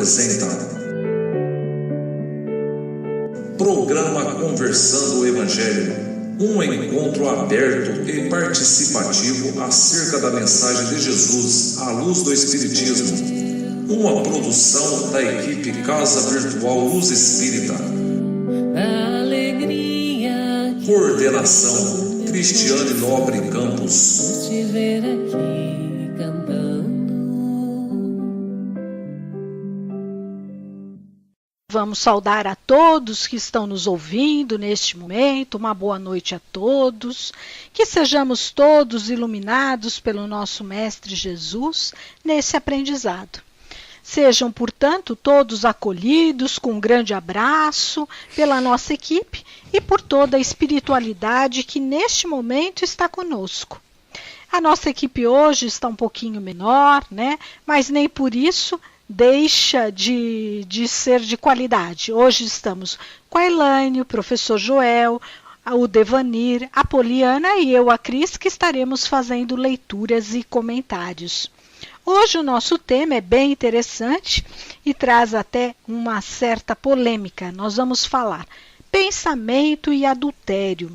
apresenta Programa Conversando o Evangelho, um encontro aberto e participativo acerca da mensagem de Jesus à luz do Espiritismo, uma produção da equipe Casa Virtual Luz Espírita. Coordenação Cristiane Nobre Campos. Vamos saudar a todos que estão nos ouvindo neste momento, uma boa noite a todos, que sejamos todos iluminados pelo nosso Mestre Jesus nesse aprendizado. Sejam, portanto, todos acolhidos com um grande abraço pela nossa equipe e por toda a espiritualidade que neste momento está conosco. A nossa equipe hoje está um pouquinho menor, né? Mas nem por isso deixa de ser de qualidade. Hoje estamos com a Elaine, o professor Joel, o Devanir, a Poliana e eu, a Cris, que estaremos fazendo leituras e comentários. Hoje o nosso tema é bem interessante e traz até uma certa polêmica. Nós vamos falar pensamento e adultério.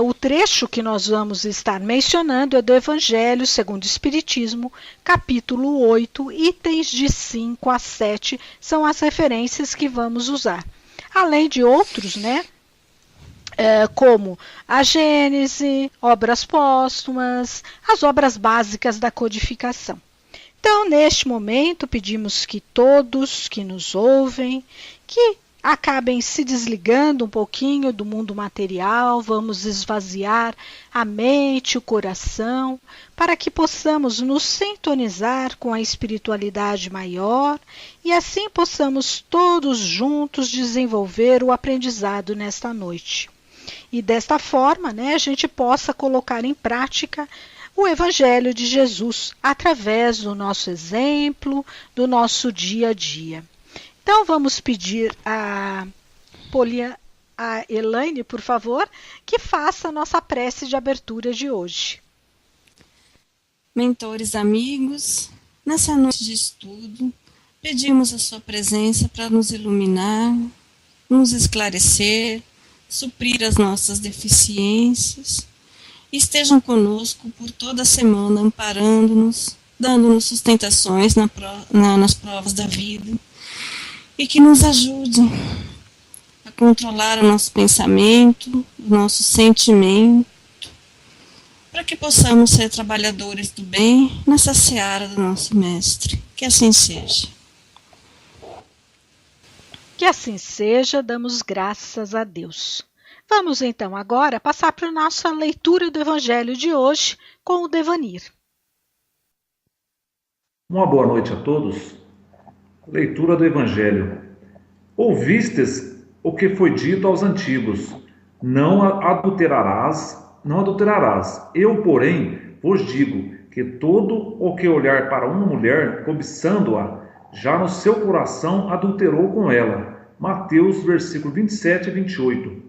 O trecho que nós vamos estar mencionando é do Evangelho segundo o Espiritismo, capítulo 8, itens de 5 a 7, são as referências que vamos usar. Além de outros, né? Como a Gênese, obras póstumas, as obras básicas da codificação. Então, neste momento, pedimos que todos que nos ouvem, que acabem se desligando um pouquinho do mundo material, vamos esvaziar a mente, o coração, para que possamos nos sintonizar com a espiritualidade maior e assim possamos todos juntos desenvolver o aprendizado nesta noite. E desta forma, né, a gente possa colocar em prática o Evangelho de Jesus através do nosso exemplo, do nosso dia a dia. Então, vamos pedir a Elaine, por favor, que faça a nossa prece de abertura de hoje. Mentores amigos, nessa noite de estudo, pedimos a sua presença para nos iluminar, nos esclarecer, suprir as nossas deficiências. Estejam conosco por toda a semana, amparando-nos, dando-nos sustentações nas provas da vida. E que nos ajude a controlar o nosso pensamento, o nosso sentimento, para que possamos ser trabalhadores do bem nessa seara do nosso Mestre. Que assim seja. Que assim seja, damos graças a Deus. Vamos então agora passar para a nossa leitura do Evangelho de hoje com o Devanir. Uma boa noite a todos. Leitura do Evangelho. Ouvistes o que foi dito aos antigos: não adulterarás. Eu, porém, vos digo que todo o que olhar para uma mulher, cobiçando-a, já no seu coração adulterou com ela. Mateus, versículo 27 e 28.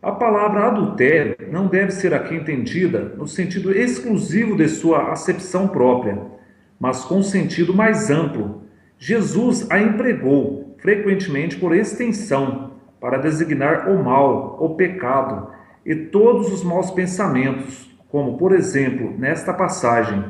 A palavra adultério não deve ser aqui entendida no sentido exclusivo de sua acepção própria, mas com sentido mais amplo. Jesus a empregou, frequentemente por extensão, para designar o mal, o pecado e todos os maus pensamentos, como, por exemplo, nesta passagem.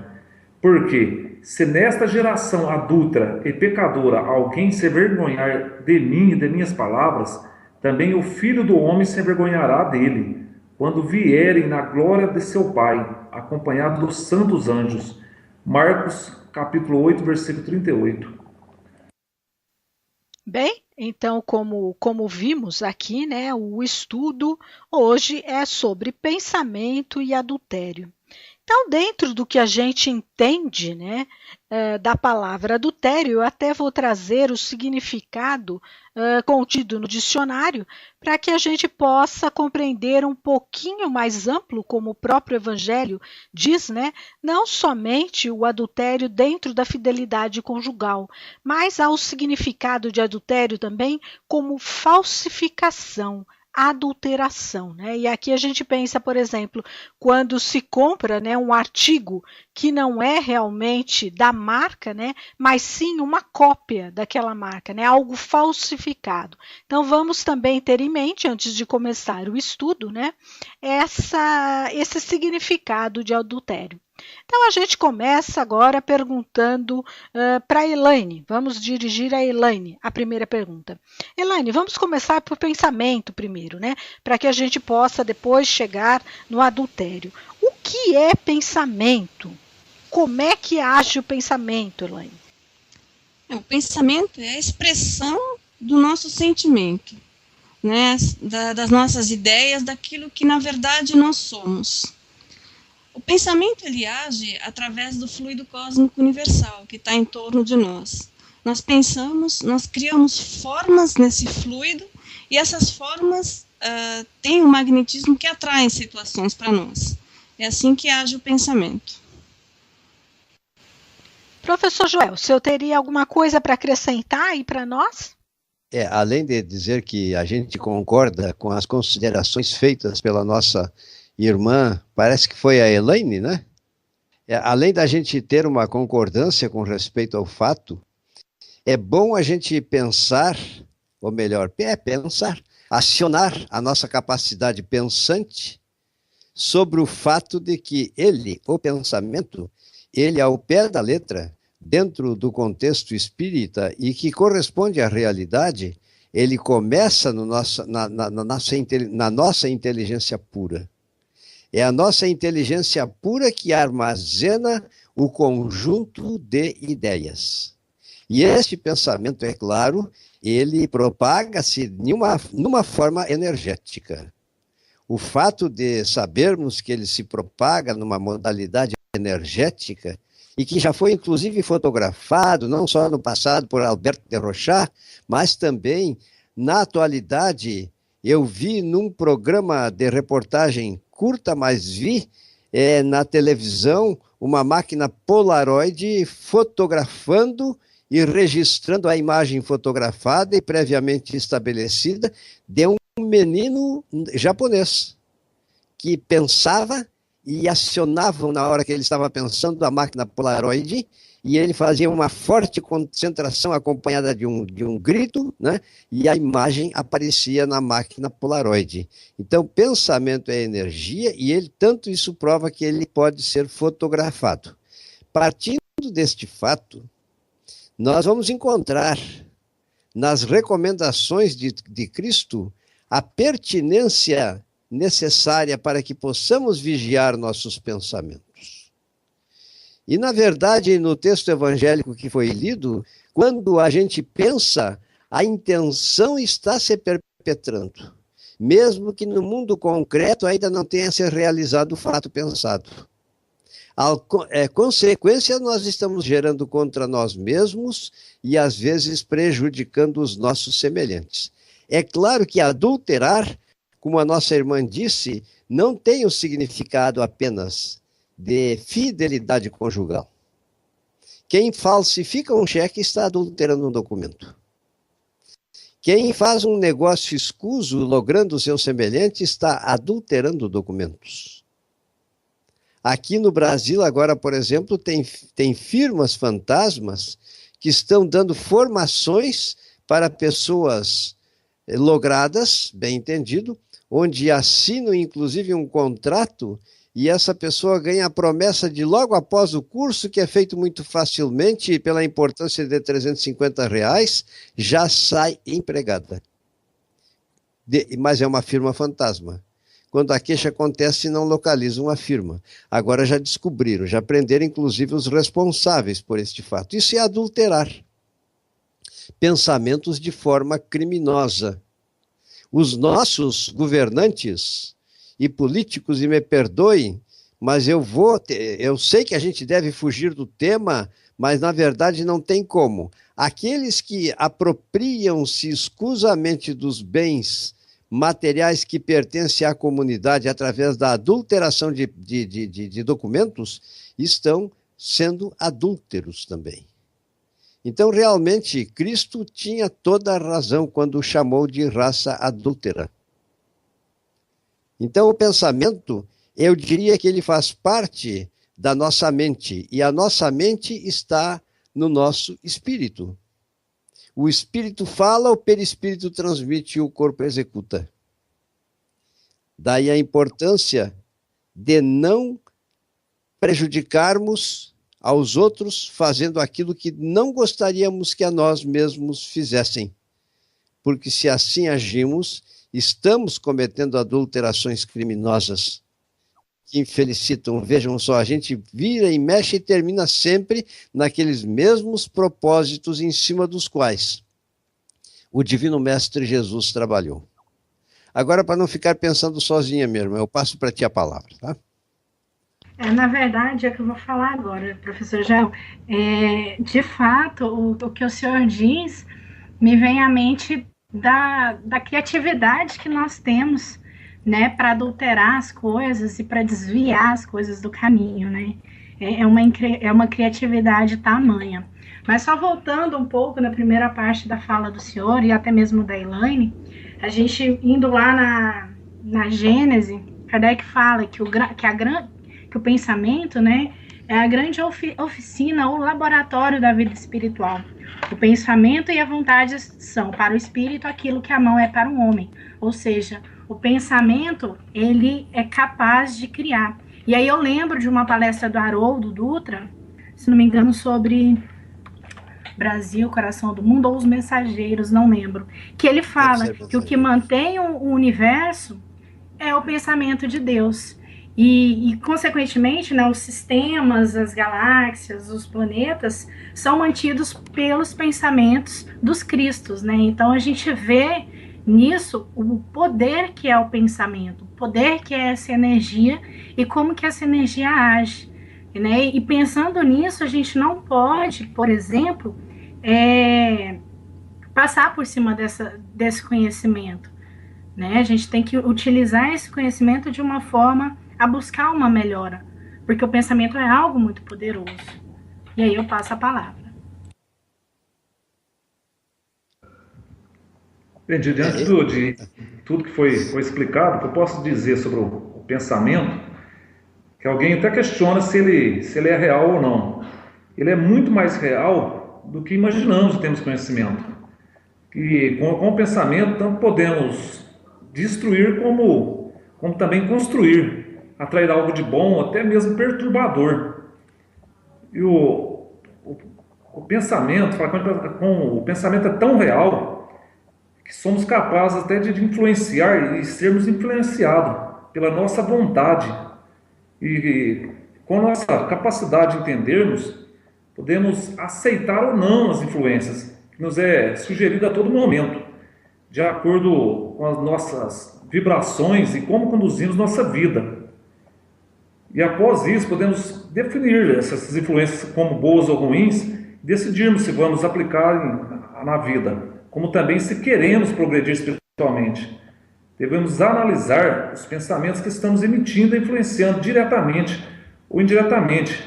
Porque, se nesta geração adúltera e pecadora alguém se envergonhar de mim e de minhas palavras, também o Filho do Homem se envergonhará dele, quando vierem na glória de seu Pai, acompanhado dos santos anjos. Marcos, capítulo 8, versículo 38. Bem, então, como vimos aqui, né, o estudo hoje é sobre pensamento e adultério. Então, dentro do que a gente entende, né, da palavra adultério, eu até vou trazer o significado contido no dicionário para que a gente possa compreender um pouquinho mais amplo, como o próprio Evangelho diz, né, não somente o adultério dentro da fidelidade conjugal, mas há o significado de adultério também como falsificação, adulteração, né? E aqui a gente pensa, por exemplo, quando se compra, né, um artigo que não é realmente da marca, né, mas sim uma cópia daquela marca, né, algo falsificado. Então vamos também ter em mente, antes de começar o estudo, né, esse significado de adultério. Então a gente começa agora perguntando para a Elaine. Vamos dirigir a Elaine a primeira pergunta. Elaine, vamos começar por pensamento primeiro, né? Para que a gente possa depois chegar no adultério. O que é pensamento? Como é que age o pensamento, Elaine? O pensamento é a expressão do nosso sentimento, né? Das nossas ideias, daquilo que na verdade nós somos. O pensamento ele age através do fluido cósmico universal que está em torno de nós. Nós pensamos, nós criamos formas nesse fluido e essas formas têm um magnetismo que atraem situações para nós. É assim que age o pensamento. Professor Joel, o senhor teria alguma coisa para acrescentar aí para nós? Além de dizer que a gente concorda com as considerações feitas pela nossa irmã, parece que foi a Elaine, né? Além da gente ter uma concordância com respeito ao fato, é bom a gente pensar, ou melhor, pensar, acionar a nossa capacidade pensante sobre o fato de que o pensamento, ele ao pé da letra, dentro do contexto espírita e que corresponde à realidade, ele começa na nossa inteligência pura. É a nossa inteligência pura que armazena o conjunto de ideias. E este pensamento, é claro, ele propaga-se numa forma energética. O fato de sabermos que ele se propaga numa modalidade energética, e que já foi inclusive fotografado, não só no passado por Alberto de Rochat, mas também na atualidade, eu vi num programa de reportagem curta, mas vi na televisão uma máquina Polaroid fotografando e registrando a imagem fotografada e previamente estabelecida de um menino japonês que pensava e acionava na hora que ele estava pensando a máquina Polaroid e ele fazia uma forte concentração acompanhada de um grito, né? E a imagem aparecia na máquina Polaroid. Então, pensamento é energia e tanto isso prova que ele pode ser fotografado. Partindo deste fato, nós vamos encontrar nas recomendações de Cristo a pertinência necessária para que possamos vigiar nossos pensamentos. E, na verdade, no texto evangélico que foi lido, quando a gente pensa, a intenção está se perpetrando, mesmo que no mundo concreto ainda não tenha se realizado o fato pensado. Consequência, nós estamos gerando contra nós mesmos e, às vezes, prejudicando os nossos semelhantes. É claro que adulterar, como a nossa irmã disse, não tem o significado apenas de fidelidade conjugal. Quem falsifica um cheque está adulterando um documento. Quem faz um negócio escuso, logrando o seu semelhante, está adulterando documentos. Aqui no Brasil, agora, por exemplo, tem firmas fantasmas que estão dando formações para pessoas logradas, bem entendido, onde assinam, inclusive, um contrato e essa pessoa ganha a promessa de logo após o curso, que é feito muito facilmente pela importância de R$350, já sai empregada. Mas é uma firma fantasma. Quando a queixa acontece, não localizam a firma. Agora já descobriram, já prenderam inclusive os responsáveis por este fato. Isso é adulterar pensamentos de forma criminosa. Os nossos governantes e políticos, e me perdoem, mas eu sei que a gente deve fugir do tema, mas na verdade não tem como. Aqueles que apropriam-se escusamente dos bens materiais que pertencem à comunidade através da adulteração de documentos, estão sendo adúlteros também. Então, realmente, Cristo tinha toda a razão quando o chamou de raça adúltera. Então, o pensamento, eu diria que ele faz parte da nossa mente, e a nossa mente está no nosso espírito. O espírito fala, o perispírito transmite e o corpo executa. Daí a importância de não prejudicarmos aos outros fazendo aquilo que não gostaríamos que a nós mesmos fizessem. Porque se assim agimos, estamos cometendo adulterações criminosas que infelicitam. Vejam só, a gente vira e mexe e termina sempre naqueles mesmos propósitos em cima dos quais o Divino Mestre Jesus trabalhou. Agora, para não ficar pensando sozinha, minha irmã, eu passo para ti a palavra, tá? Na verdade, é o que eu vou falar agora, professor Gel. De fato, o que o senhor diz me vem à mente da criatividade que nós temos, né, para adulterar as coisas e para desviar as coisas do caminho, né? É uma criatividade tamanha. Mas só voltando um pouco na primeira parte da fala do senhor e até mesmo da Elaine, a gente indo lá na Gênese, Kardec fala que o pensamento, né, é a grande oficina ou laboratório da vida espiritual. O pensamento e a vontade são para o espírito aquilo que a mão é para o homem. Ou seja, o pensamento, ele é capaz de criar. E aí eu lembro de uma palestra do Haroldo Dutra, se não me engano, sobre Brasil, Coração do Mundo, ou Os Mensageiros, não lembro, que ele fala que o que mantém o universo é o pensamento de Deus. E consequentemente, né, os sistemas, as galáxias, os planetas são mantidos pelos pensamentos dos Cristos, né? Então a gente vê nisso o poder que é o pensamento, o poder que é essa energia e como que essa energia age, né? E pensando nisso, a gente não pode, por exemplo, passar por cima desse conhecimento, né? A gente tem que utilizar esse conhecimento de uma forma a buscar uma melhora, porque o pensamento é algo muito poderoso. E aí eu passo a palavra. Entendi. Diante de tudo que foi explicado, o que eu posso dizer sobre o pensamento, que alguém até questiona se ele é real ou não. Ele é muito mais real do que imaginamos em termos de conhecimento. E com o pensamento, tanto podemos destruir como também construir, atrair algo de bom, até mesmo perturbador. E o pensamento, o pensamento é tão real que somos capazes até de influenciar e sermos influenciados pela nossa vontade. E com a nossa capacidade de entendermos, podemos aceitar ou não as influências que nos é sugerida a todo momento, de acordo com as nossas vibrações e como conduzimos nossa vida. E após isso, podemos definir essas influências como boas ou ruins, decidirmos se vamos aplicar na vida, como também se queremos progredir espiritualmente. Devemos analisar os pensamentos que estamos emitindo e influenciando diretamente ou indiretamente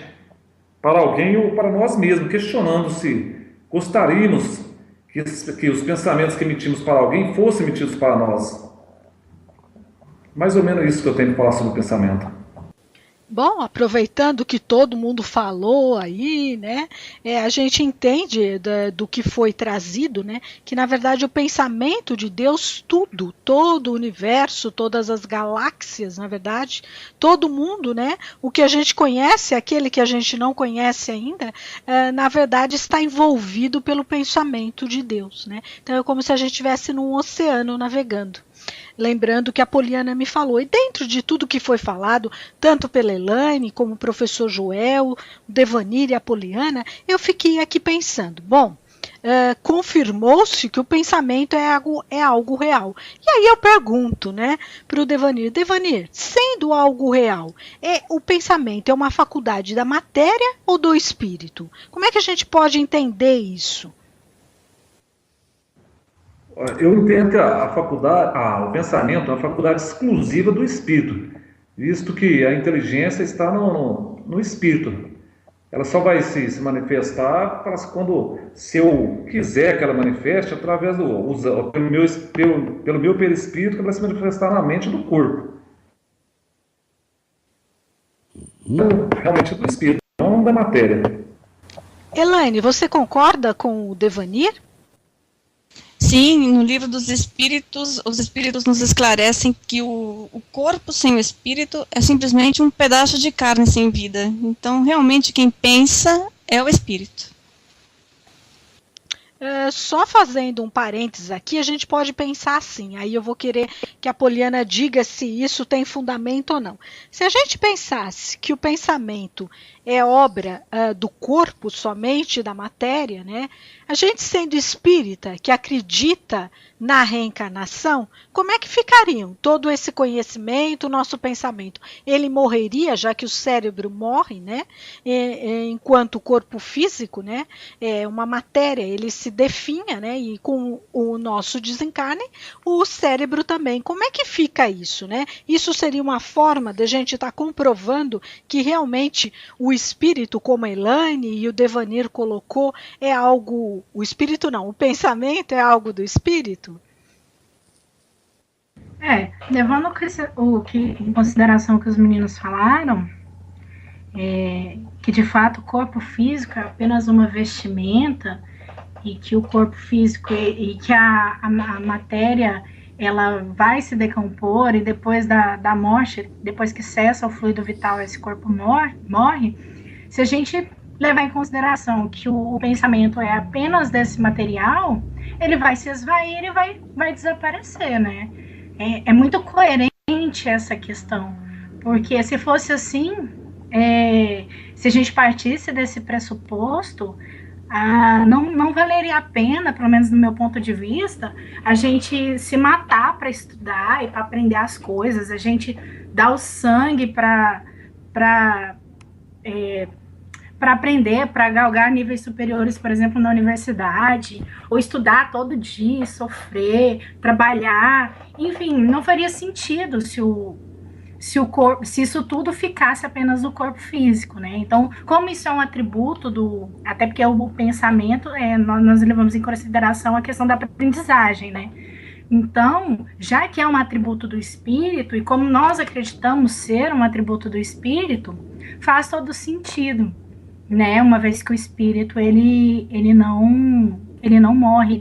para alguém ou para nós mesmos, questionando se gostaríamos que os pensamentos que emitimos para alguém fossem emitidos para nós. Mais ou menos isso que eu tenho para falar sobre o pensamento. Bom, aproveitando que todo mundo falou aí, né, a gente entende do que foi trazido, né, que na verdade o pensamento de Deus, todo o universo, todas as galáxias, na verdade, todo mundo, né, o que a gente conhece, aquele que a gente não conhece ainda, na verdade está envolvido pelo pensamento de Deus, né, então é como se a gente estivesse num oceano navegando. Lembrando que a Poliana me falou, e dentro de tudo que foi falado, tanto pela Elaine, como o professor Joel, o Devanir e a Poliana, eu fiquei aqui pensando, bom, confirmou-se que o pensamento é algo real. E aí eu pergunto, né, para o Devanir, sendo algo real, o pensamento é uma faculdade da matéria ou do espírito? Como é que a gente pode entender isso? Eu entendo que o pensamento é uma faculdade exclusiva do espírito, visto que a inteligência está no espírito. Ela só vai se manifestar se eu quiser que ela manifeste através pelo meu perispírito, que vai se manifestar na mente do corpo. realmente do espírito, não da matéria. Elaine, você concorda com o Devanir? Sim, no livro dos Espíritos, os Espíritos nos esclarecem que o corpo sem o espírito é simplesmente um pedaço de carne sem vida. Então, realmente, quem pensa é o espírito. Só fazendo um parênteses aqui, a gente pode pensar assim, aí eu vou querer que a Poliana diga se isso tem fundamento ou não. Se a gente pensasse que o pensamento é obra do corpo somente, da matéria, né? A gente sendo espírita, que acredita na reencarnação, como é que ficariam todo esse conhecimento, o nosso pensamento? Ele morreria, já que o cérebro morre, né? Enquanto o corpo físico, né? É uma matéria, ele se definha, né? E com o nosso desencarne, o cérebro também. Como é que fica isso, né? Isso seria uma forma de a gente estar comprovando que realmente o espírito, como a Elaine e o Devanir colocou, é algo, o espírito não, o pensamento é algo do espírito? Levando em consideração o que os meninos falaram, que de fato o corpo físico é apenas uma vestimenta e que o corpo físico e que a matéria ela vai se decompor e depois da morte, depois que cessa o fluido vital, esse corpo morre. Se a gente levar em consideração que o pensamento é apenas desse material, ele vai se esvair e vai desaparecer, né? É muito coerente essa questão, porque se fosse assim, se a gente partisse desse pressuposto, não valeria a pena, pelo menos no meu ponto de vista, a gente se matar para estudar e para aprender as coisas, a gente dar o sangue para aprender, para galgar níveis superiores, por exemplo, na universidade, ou estudar todo dia, sofrer, trabalhar, enfim, não faria sentido se isso tudo ficasse apenas no corpo físico, né? Então, como isso é um atributo até porque o pensamento, nós levamos em consideração a questão da aprendizagem, né? Então, já que é um atributo do espírito, e como nós acreditamos ser um atributo do espírito, faz todo sentido, né? Uma vez que o espírito ele não morre,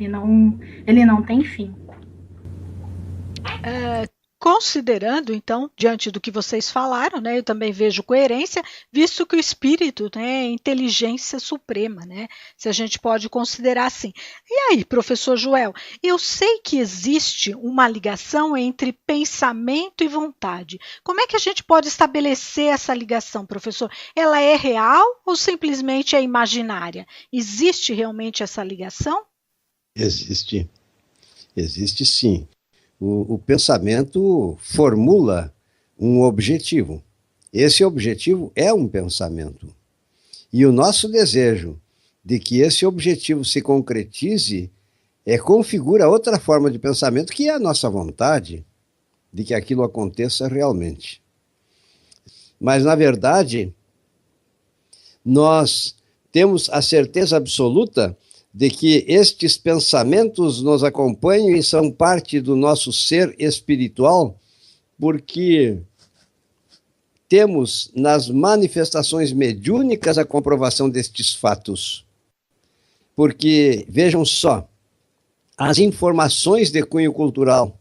ele não tem fim. Considerando, então, diante do que vocês falaram, né, eu também vejo coerência, visto que o espírito, né, é inteligência suprema, né, se a gente pode considerar assim. E aí, professor Joel, eu sei que existe uma ligação entre pensamento e vontade. Como é que a gente pode estabelecer essa ligação, professor? Ela é real ou simplesmente é imaginária? Existe realmente essa ligação? Existe sim. O pensamento formula um objetivo. Esse objetivo é um pensamento. E o nosso desejo de que esse objetivo se concretize configura outra forma de pensamento, que é a nossa vontade de que aquilo aconteça realmente. Mas, na verdade, nós temos a certeza absoluta de que estes pensamentos nos acompanham e são parte do nosso ser espiritual, porque temos nas manifestações mediúnicas a comprovação destes fatos. Porque, vejam só, as informações de cunho cultural,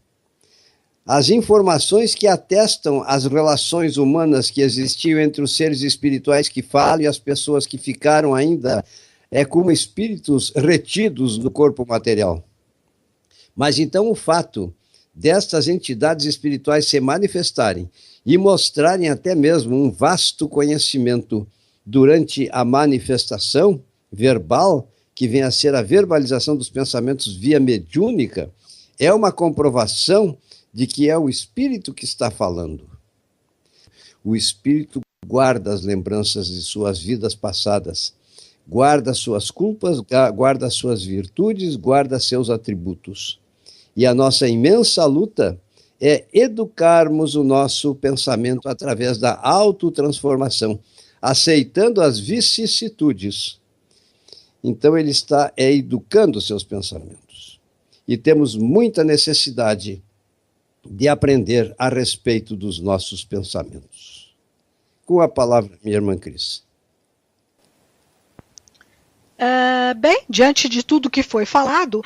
as informações que atestam as relações humanas que existiam entre os seres espirituais que falam e as pessoas que ficaram ainda como espíritos retidos no corpo material. Mas então o fato destas entidades espirituais se manifestarem e mostrarem até mesmo um vasto conhecimento durante a manifestação verbal, que vem a ser a verbalização dos pensamentos via mediúnica, é uma comprovação de que é o espírito que está falando. O espírito guarda as lembranças de suas vidas passadas, guarda suas culpas, guarda suas virtudes, guarda seus atributos. E a nossa imensa luta é educarmos o nosso pensamento através da autotransformação, aceitando as vicissitudes. Então ele está educando seus pensamentos. E temos muita necessidade de aprender a respeito dos nossos pensamentos. Com a palavra, minha irmã Cris. Bem, diante de tudo que foi falado,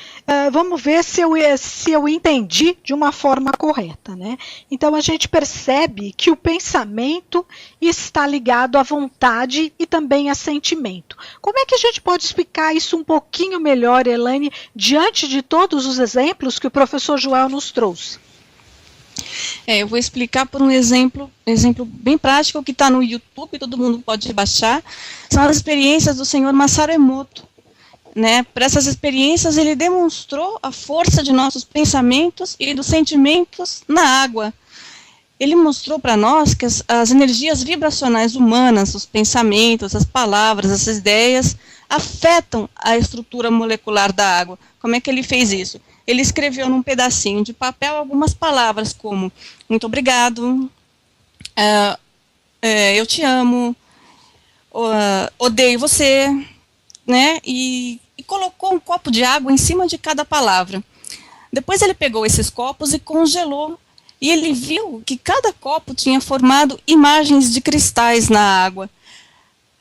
vamos ver se eu entendi de uma forma correta, né? Então a gente percebe que o pensamento está ligado à vontade e também a sentimento. Como é que a gente pode explicar isso um pouquinho melhor, Elaine, diante de todos os exemplos que o professor Joel nos trouxe? Eu vou explicar por um exemplo bem prático que está no YouTube, todo mundo pode baixar. São as experiências do senhor Masaru Emoto. Né? Para essas experiências, ele demonstrou a força de nossos pensamentos e dos sentimentos na água. Ele mostrou para nós que as energias vibracionais humanas, os pensamentos, as palavras, as ideias, afetam a estrutura molecular da água. Como é que ele fez isso? Ele escreveu num pedacinho de papel algumas palavras como muito obrigado, eu te amo, odeio você, né? E colocou um copo de água em cima de cada palavra. Depois ele pegou esses copos e congelou. E ele viu que cada copo tinha formado imagens de cristais na água.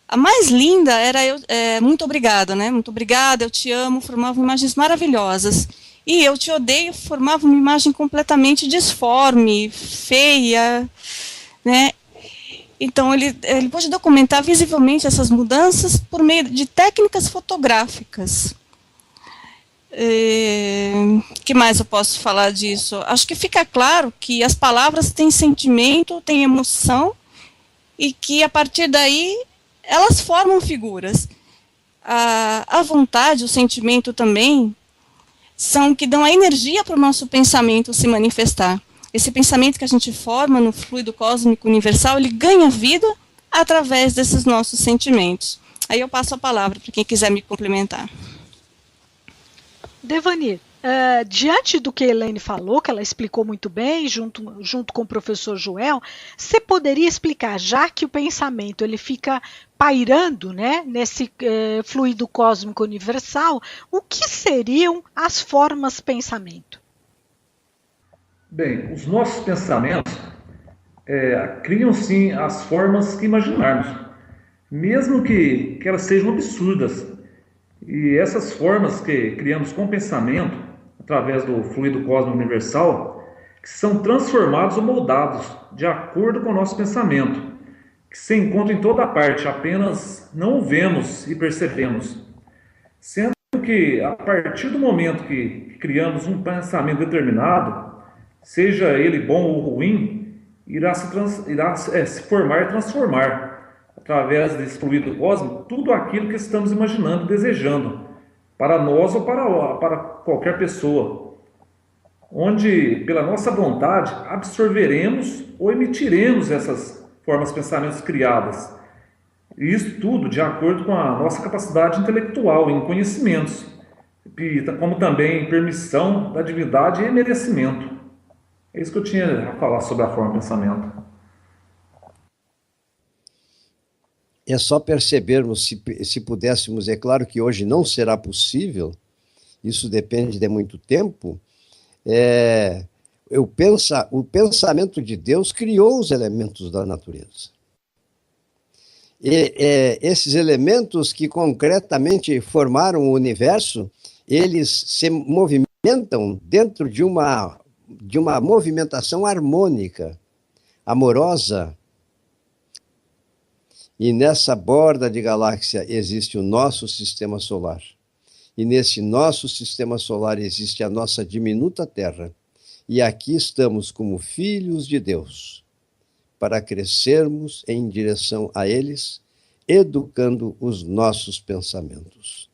A mais linda era muito obrigado, né? Muito obrigada, eu te amo, formavam imagens maravilhosas. E eu te odeio formava uma imagem completamente disforme, feia, né? Então ele pôde documentar visivelmente essas mudanças por meio de técnicas fotográficas. Que mais eu posso falar disso? Acho que fica claro que as palavras têm sentimento, têm emoção, e que a partir daí elas formam figuras. A vontade, o sentimento também, são que dão a energia para o nosso pensamento se manifestar. Esse pensamento que a gente forma no fluido cósmico universal, ele ganha vida através desses nossos sentimentos. Aí eu passo a palavra para quem quiser me complementar. Devani, diante do que a Elaine falou, que ela explicou muito bem, junto com o professor Joel, você poderia explicar, já que o pensamento ele fica pairando, né, nesse fluido cósmico universal, o que seriam as formas pensamento? Bem, os nossos pensamentos criam sim as formas que imaginarmos, mesmo que elas sejam absurdas. E essas formas que criamos com pensamento, através do fluido cósmico universal, que são transformados ou moldados de acordo com o nosso pensamento, que se encontra em toda parte, apenas não o vemos e percebemos. Sendo que, a partir do momento que criamos um pensamento determinado, seja ele bom ou ruim, irá se formar e transformar, através desse fluido cósmico, tudo aquilo que estamos imaginando e desejando, para nós ou para qualquer pessoa, onde, pela nossa vontade, absorveremos ou emitiremos essas formas de pensamentos criadas. E isso tudo de acordo com a nossa capacidade intelectual em conhecimentos, como também em permissão da divindade e merecimento. É isso que eu tinha a falar sobre a forma de pensamento. É só percebermos, se pudéssemos, é claro que hoje não será possível, isso depende de muito tempo, o pensamento de Deus criou os elementos da natureza. Esses elementos que concretamente formaram o universo, eles se movimentam dentro de uma movimentação harmônica, amorosa. E nessa borda de galáxia existe o nosso sistema solar. E nesse nosso sistema solar existe a nossa diminuta Terra. E aqui estamos como filhos de Deus, para crescermos em direção a eles, educando os nossos pensamentos.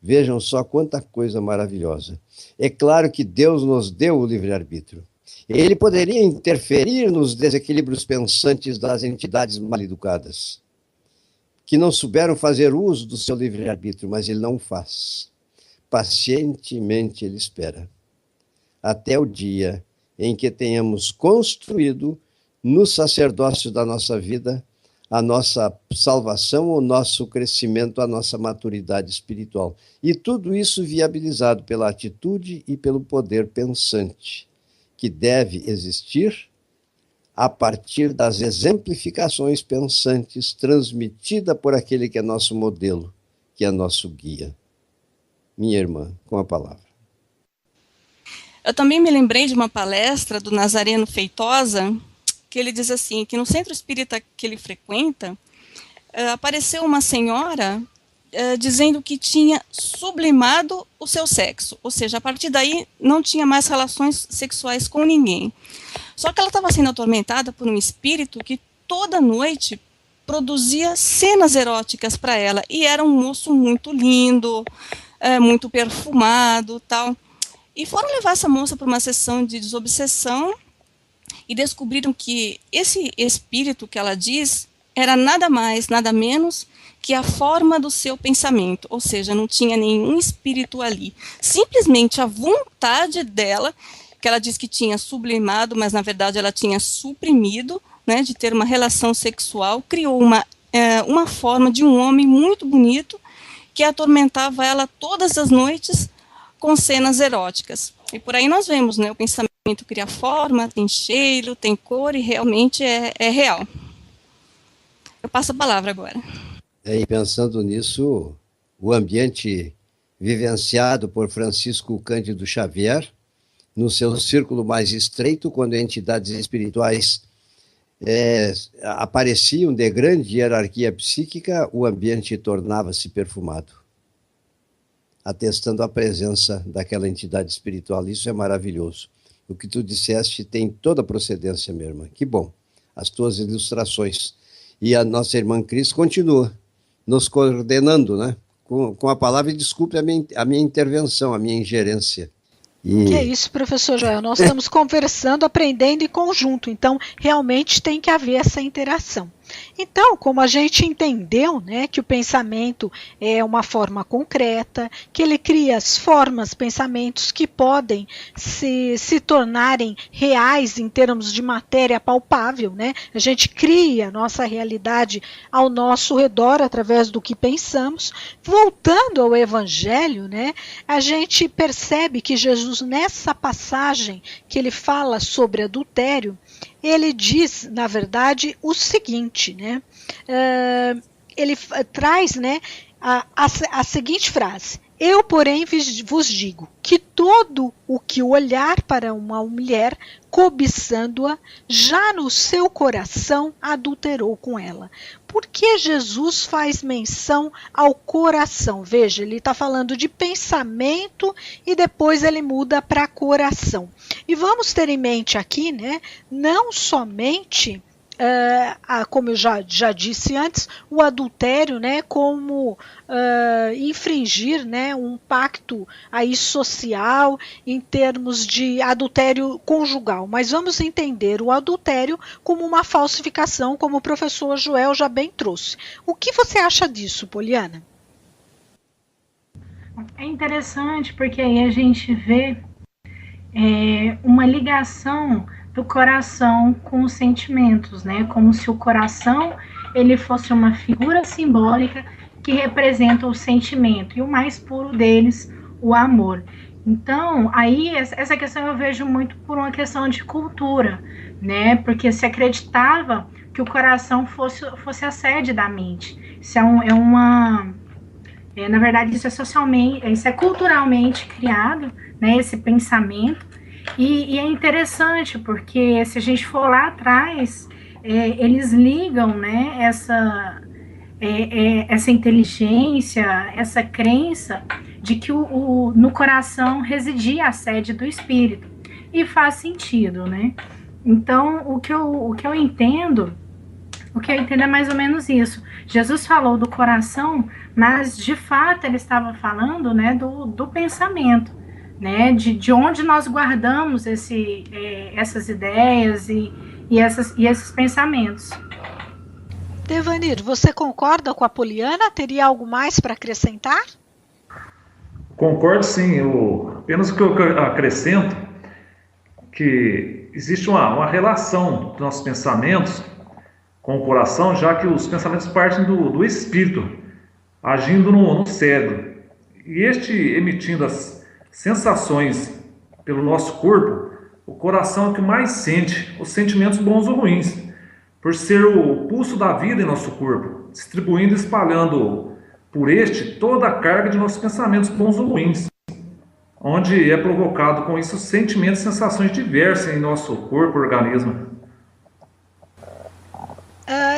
Vejam só quanta coisa maravilhosa. É claro que Deus nos deu o livre-arbítrio. Ele poderia interferir nos desequilíbrios pensantes das entidades mal-educadas, que não souberam fazer uso do seu livre-arbítrio, mas ele não faz. Pacientemente ele espera, até o dia em que tenhamos construído no sacerdócio da nossa vida a nossa salvação, o nosso crescimento, a nossa maturidade espiritual. E tudo isso viabilizado pela atitude e pelo poder pensante, que deve existir a partir das exemplificações pensantes transmitida por aquele que é nosso modelo, que é nosso guia. Minha irmã, com a palavra. Eu também me lembrei de uma palestra do Nazareno Feitosa, que ele diz assim, que no centro espírita que ele frequenta, apareceu uma senhora dizendo que tinha sublimado o seu sexo, ou seja, a partir daí não tinha mais relações sexuais com ninguém. Só que ela estava sendo atormentada por um espírito que toda noite produzia cenas eróticas para ela, e era um moço muito lindo, muito perfumado, tal. E foram levar essa moça para uma sessão de desobsessão e descobriram que esse espírito que ela diz era nada mais, nada menos que a forma do seu pensamento, ou seja, não tinha nenhum espírito ali. Simplesmente a vontade dela, que ela diz que tinha sublimado, mas na verdade ela tinha suprimido, né, de ter uma relação sexual, criou uma forma de um homem muito bonito que atormentava ela todas as noites com cenas eróticas. E por aí nós vemos, né, o pensamento cria forma, tem cheiro, tem cor e realmente é real. Eu passo a palavra agora. E pensando nisso, o ambiente vivenciado por Francisco Cândido Xavier, no seu círculo mais estreito, quando entidades espirituais apareciam de grande hierarquia psíquica, o ambiente tornava-se perfumado, atestando a presença daquela entidade espiritual. Isso é maravilhoso. O que tu disseste tem toda a procedência, minha irmã. Que bom. As tuas ilustrações. E a nossa irmã Cris continua nos coordenando, né? Com a palavra, e desculpe a minha intervenção, a minha ingerência. Que é isso, professor Joel, nós estamos conversando, aprendendo em conjunto, então realmente tem que haver essa interação. Então, como a gente entendeu, né, que o pensamento é uma forma concreta, que ele cria as formas, pensamentos que podem se tornarem reais em termos de matéria palpável, né? A gente cria a nossa realidade ao nosso redor através do que pensamos. Voltando ao Evangelho, né, a gente percebe que Jesus, nessa passagem que ele fala sobre adultério, ele diz, na verdade, o seguinte, né? Ele traz, né, a seguinte frase: eu, porém, vos digo que todo o que olhar para uma mulher, cobiçando-a, já no seu coração adulterou com ela. Por que Jesus faz menção ao coração? Veja, ele está falando de pensamento e depois ele muda para coração. E vamos ter em mente aqui, né, não somente como eu já disse antes, o adultério, né, como infringir, né, um pacto aí social em termos de adultério conjugal, mas vamos entender o adultério como uma falsificação, como o professor Joel já bem trouxe. O que você acha disso, Poliana? É interessante porque aí a gente vê uma ligação do coração com os sentimentos, né? Como se o coração ele fosse uma figura simbólica que representa o sentimento, e o mais puro deles, o amor. Então, aí essa questão eu vejo muito por uma questão de cultura, né? Porque se acreditava que o coração fosse a sede da mente. Isso na verdade, isso é socialmente, isso é culturalmente criado, né? Esse pensamento. E é interessante, porque se a gente for lá atrás, eles ligam, né, essa inteligência, essa crença de que no coração residia a sede do espírito. E faz sentido, né? Então, o que eu entendo é mais ou menos isso. Jesus falou do coração, mas de fato ele estava falando, né, do pensamento. Né, de onde nós guardamos essas ideias e esses pensamentos. Devanir, você concorda com a Poliana? Teria algo mais para acrescentar? Concordo, sim. Apenas o que eu acrescento, que existe uma relação dos nossos pensamentos com o coração, já que os pensamentos partem do espírito, agindo no cérebro. E este emitindo as sensações pelo nosso corpo, O coração é o que mais sente os sentimentos bons ou ruins, por ser o pulso da vida em nosso corpo, distribuindo e espalhando por este toda a carga de nossos pensamentos bons ou ruins, onde é provocado com isso sentimentos e sensações diversas em nosso corpo e organismo.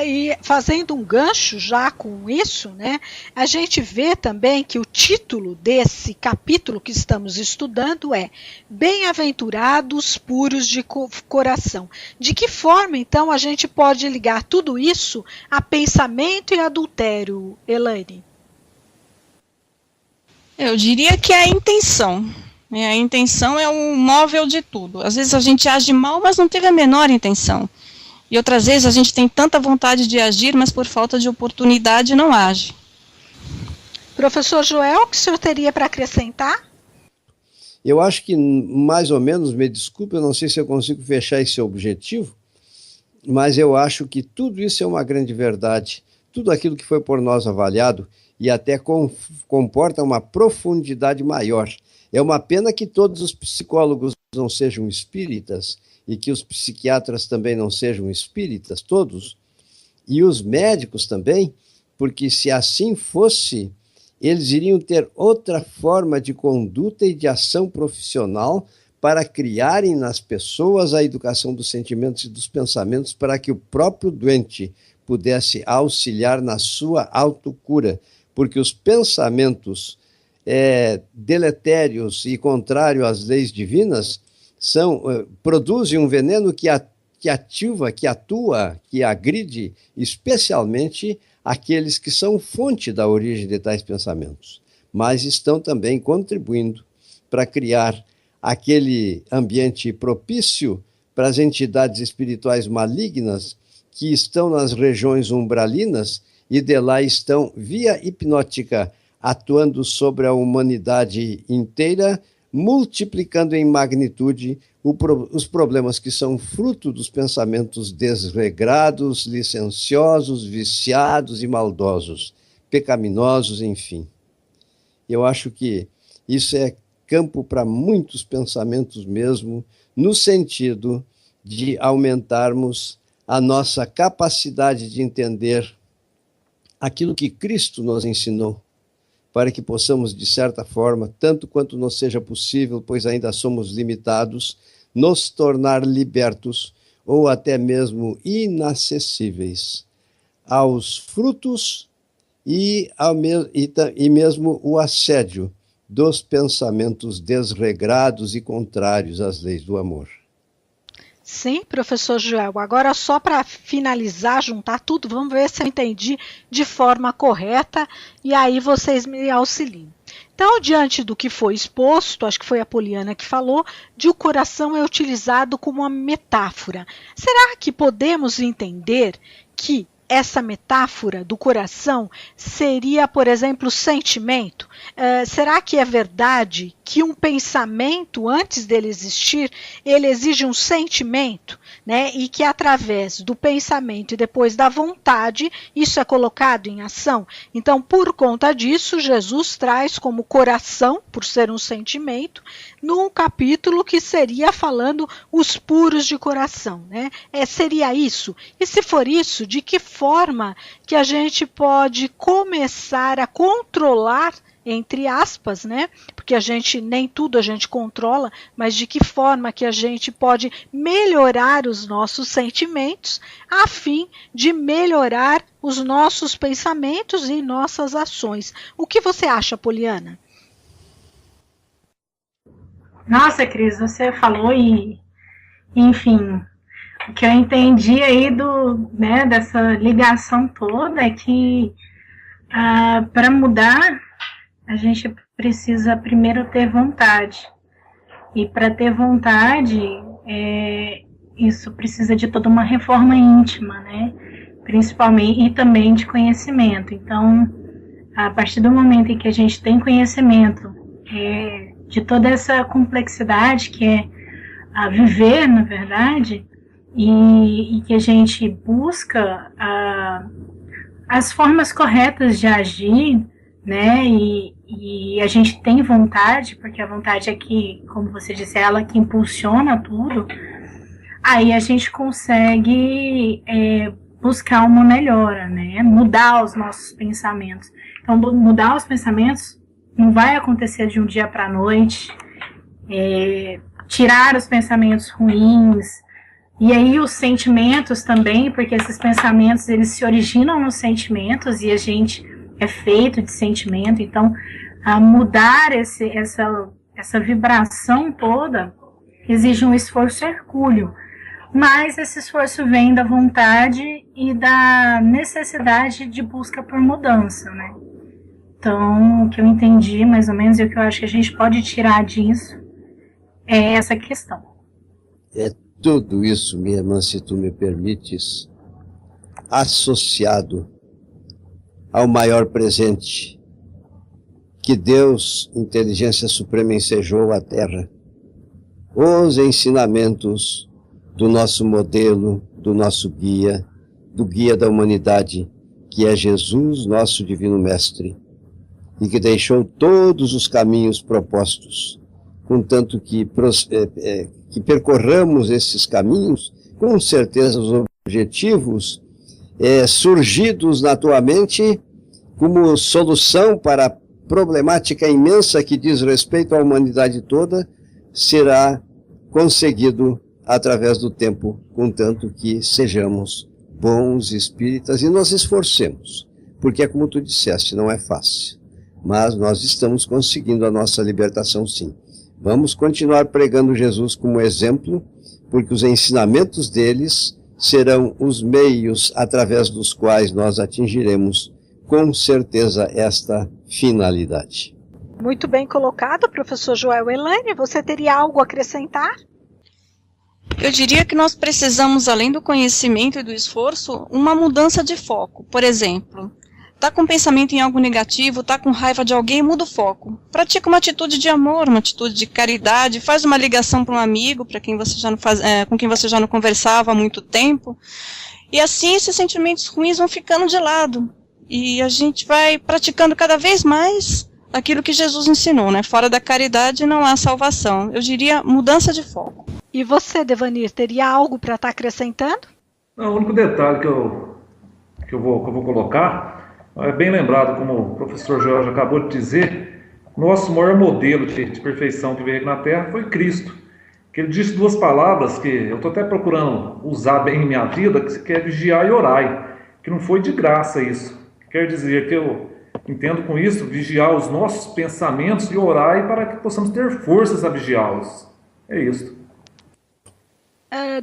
E fazendo um gancho já com isso, né, a gente vê também que o título desse capítulo que estamos estudando é Bem-aventurados puros de coração. De que forma, então, a gente pode ligar tudo isso a pensamento e adultério, Elaine? Eu diria que é a intenção. A intenção é o móvel de tudo. Às vezes a gente age mal, mas não teve a menor intenção. E outras vezes a gente tem tanta vontade de agir, mas por falta de oportunidade não age. Professor Joel, o que o senhor teria para acrescentar? Eu acho que mais ou menos, me desculpe, eu não sei se eu consigo fechar esse objetivo, mas eu acho que tudo isso é uma grande verdade. Tudo aquilo que foi por nós avaliado e até comporta uma profundidade maior. É uma pena que todos os psicólogos não sejam espíritas, e que os psiquiatras também não sejam espíritas, todos, e os médicos também, porque se assim fosse, eles iriam ter outra forma de conduta e de ação profissional para criarem nas pessoas a educação dos sentimentos e dos pensamentos para que o próprio doente pudesse auxiliar na sua autocura, porque os pensamentos deletérios e contrários às leis divinas produzem um veneno que ativa, que atua, que agride especialmente aqueles que são fonte da origem de tais pensamentos, mas estão também contribuindo para criar aquele ambiente propício para as entidades espirituais malignas que estão nas regiões umbralinas e de lá estão, via hipnótica, atuando sobre a humanidade inteira, multiplicando em magnitude os problemas que são fruto dos pensamentos desregrados, licenciosos, viciados e maldosos, pecaminosos, enfim. Eu acho que isso é campo para muitos pensamentos mesmo, no sentido de aumentarmos a nossa capacidade de entender aquilo que Cristo nos ensinou, para que possamos, de certa forma, tanto quanto nos seja possível, pois ainda somos limitados, nos tornar libertos ou até mesmo inacessíveis aos frutos e mesmo o assédio dos pensamentos desregrados e contrários às leis do amor. Sim, professor Joel. Agora, só para finalizar, juntar tudo, vamos ver se eu entendi de forma correta e aí vocês me auxiliem. Então, diante do que foi exposto, acho que foi a Poliana que falou, de o coração é utilizado como uma metáfora. Será que podemos entender que essa metáfora do coração seria, por exemplo, sentimento? Será que é verdade que um pensamento, antes dele existir, ele exige um sentimento, né? E que através do pensamento e depois da vontade, isso é colocado em ação? Então, por conta disso, Jesus traz como coração, por ser um sentimento, num capítulo que seria falando os puros de coração, né? Seria isso? E se for isso, de que forma que a gente pode começar a controlar, entre aspas, né? Porque nem tudo a gente controla, mas de que forma que a gente pode melhorar os nossos sentimentos a fim de melhorar os nossos pensamentos e nossas ações. O que você acha, Poliana? Nossa, Cris, você falou enfim, o que eu entendi aí dessa ligação toda é que para mudar a gente precisa primeiro ter vontade. E para ter vontade, isso precisa de toda uma reforma íntima, né? Principalmente, e também de conhecimento. Então, a partir do momento em que a gente tem conhecimento de toda essa complexidade que é viver, na verdade, e que a gente busca as formas corretas de agir, né, e a gente tem vontade, porque a vontade é que, como você disse, é ela que impulsiona tudo, aí a gente consegue buscar uma melhora, né? Mudar os nossos pensamentos. Então, mudar os pensamentos não vai acontecer de um dia para a noite, tirar os pensamentos ruins, e aí os sentimentos também, porque esses pensamentos, eles se originam nos sentimentos, e a gente é feito de sentimento, então mudar essa vibração toda exige um esforço hercúleo, mas esse esforço vem da vontade e da necessidade de busca por mudança, né? Então, o que eu entendi mais ou menos e o que eu acho que a gente pode tirar disso é essa questão. É tudo isso, minha irmã, se tu me permites, associado ao maior presente que Deus, inteligência suprema, ensejou à Terra. Os ensinamentos do nosso modelo, do nosso guia, do guia da humanidade, que é Jesus, nosso Divino Mestre, e que deixou todos os caminhos propostos, contanto que percorramos esses caminhos, com certeza os objetivos surgidos na tua mente como solução para a problemática imensa que diz respeito à humanidade toda, será conseguido através do tempo, contanto que sejamos bons espíritas e nos esforcemos, porque é como tu disseste, não é fácil, mas nós estamos conseguindo a nossa libertação sim. Vamos continuar pregando Jesus como exemplo, porque os ensinamentos deles serão os meios através dos quais nós atingiremos com certeza esta finalidade. Muito bem colocado, professor Joel. Elaine, você teria algo a acrescentar? Eu diria que nós precisamos, além do conhecimento e do esforço, uma mudança de foco. Por exemplo, está com pensamento em algo negativo, está com raiva de alguém, muda o foco. Pratica uma atitude de amor, uma atitude de caridade, faz uma ligação para um amigo, para quem você já não com quem você já não conversava há muito tempo. E assim esses sentimentos ruins vão ficando de lado. E a gente vai praticando cada vez mais aquilo que Jesus ensinou, né? Fora da caridade não há salvação. Eu diria mudança de foco. E você, Devanir, teria algo para estar acrescentando? Não, o único detalhe que eu vou colocar, é bem lembrado, como o professor Jorge acabou de dizer, nosso maior modelo de perfeição que veio aqui na Terra foi Cristo. Que ele disse duas palavras que eu estou até procurando usar bem em minha vida, que é vigiar e orai, que não foi de graça isso. Quer dizer que eu entendo com isso, vigiar os nossos pensamentos e orai para que possamos ter forças a vigiá-los. É isso.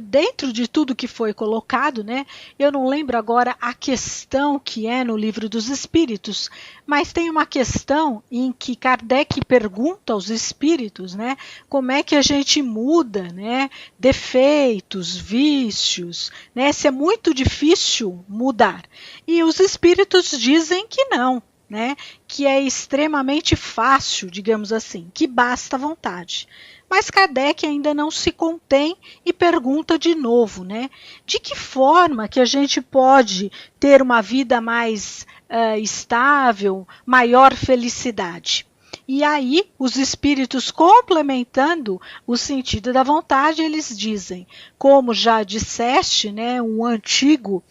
Dentro de tudo que foi colocado, né, eu não lembro agora a questão que é no Livro dos Espíritos, mas tem uma questão em que Kardec pergunta aos espíritos, né, como é que a gente muda, né, defeitos, vícios, né, se é muito difícil mudar. E os espíritos dizem que não, né, que é extremamente fácil, digamos assim, que basta vontade. Mas Kardec ainda não se contém e pergunta de novo, né? De que forma que a gente pode ter uma vida mais estável, maior felicidade? E aí, os espíritos, complementando o sentido da vontade, eles dizem, como já disseste, né, um antigo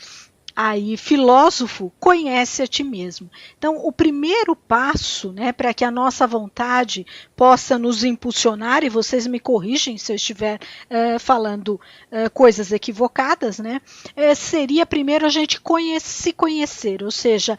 aí filósofo, conhece a ti mesmo. Então, o primeiro passo, né, para que a nossa vontade possa nos impulsionar, e vocês me corrigem se eu estiver falando coisas equivocadas, né, seria primeiro a gente se conhecer, ou seja,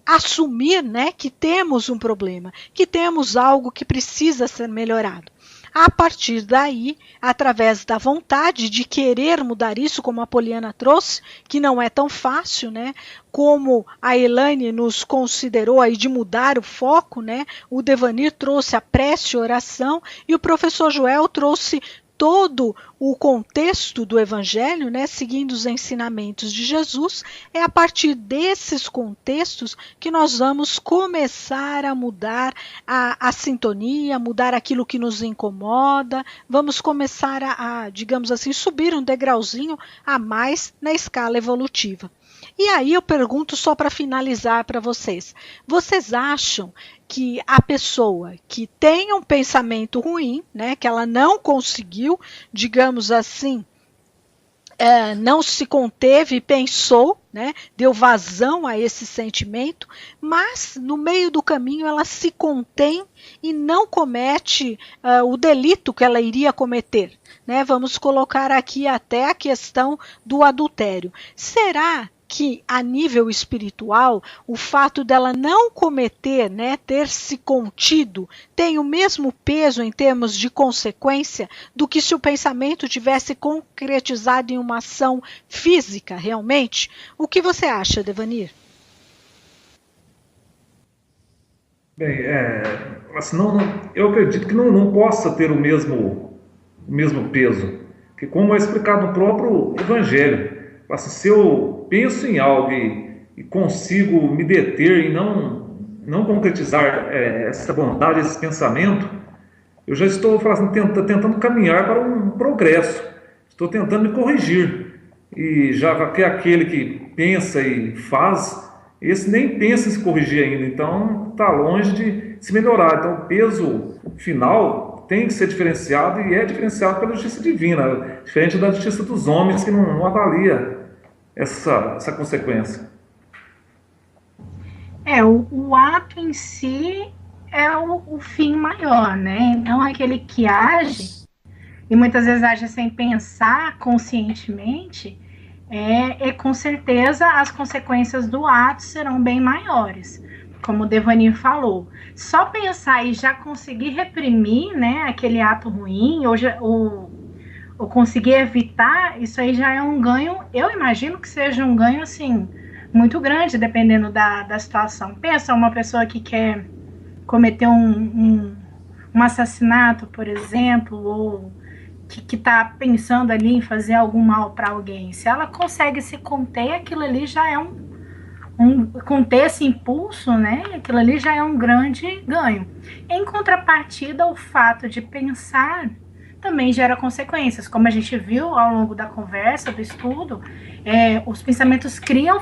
assumir, né, que temos um problema, que temos algo que precisa ser melhorado. A partir daí, através da vontade de querer mudar isso, como a Poliana trouxe, que não é tão fácil, né? Como a Elaine nos considerou aí de mudar o foco, né? O Devanir trouxe a prece e oração e o professor Joel trouxe todo o contexto do Evangelho, né, seguindo os ensinamentos de Jesus. É a partir desses contextos que nós vamos começar a mudar a sintonia, mudar aquilo que nos incomoda, vamos começar a, digamos assim, subir um degrauzinho a mais na escala evolutiva. E aí eu pergunto só para finalizar para vocês. Vocês acham que a pessoa que tem um pensamento ruim, né, que ela não conseguiu, digamos assim, não se conteve e pensou, né, deu vazão a esse sentimento, mas no meio do caminho ela se contém e não comete o delito que ela iria cometer, né? Vamos colocar aqui até a questão do adultério. Será que a nível espiritual, o fato dela não cometer, né, ter se contido, tem o mesmo peso em termos de consequência do que se o pensamento tivesse concretizado em uma ação física, realmente? O que você acha, Devanir? Bem, assim, eu acredito que não possa ter o mesmo peso, que como é explicado no próprio Evangelho. Assim, se eu penso em algo e consigo me deter e não concretizar essa vontade, esse pensamento, eu já estou tentando caminhar para um progresso, estou tentando me corrigir. E já que aquele que pensa e faz, esse nem pensa em se corrigir ainda, então está longe de se melhorar. Então o peso final tem que ser diferenciado e é diferenciado pela justiça divina, diferente da justiça dos homens que não avalia essa consequência. O ato em si é o fim maior, né? Então, aquele que age, e muitas vezes age sem pensar conscientemente, com certeza as consequências do ato serão bem maiores, como o Devanir falou. Só pensar e já conseguir reprimir, né, aquele ato ruim, ou conseguir evitar, isso aí já é um ganho, eu imagino que seja um ganho, assim, muito grande, dependendo da situação. Pensa uma pessoa que quer cometer um assassinato, por exemplo, ou que está pensando ali em fazer algum mal para alguém. Se ela consegue se conter, aquilo ali já é conter esse impulso, né? Aquilo ali já é um grande ganho. Em contrapartida, o fato de pensar também gera consequências. Como a gente viu ao longo da conversa, do estudo, os pensamentos criam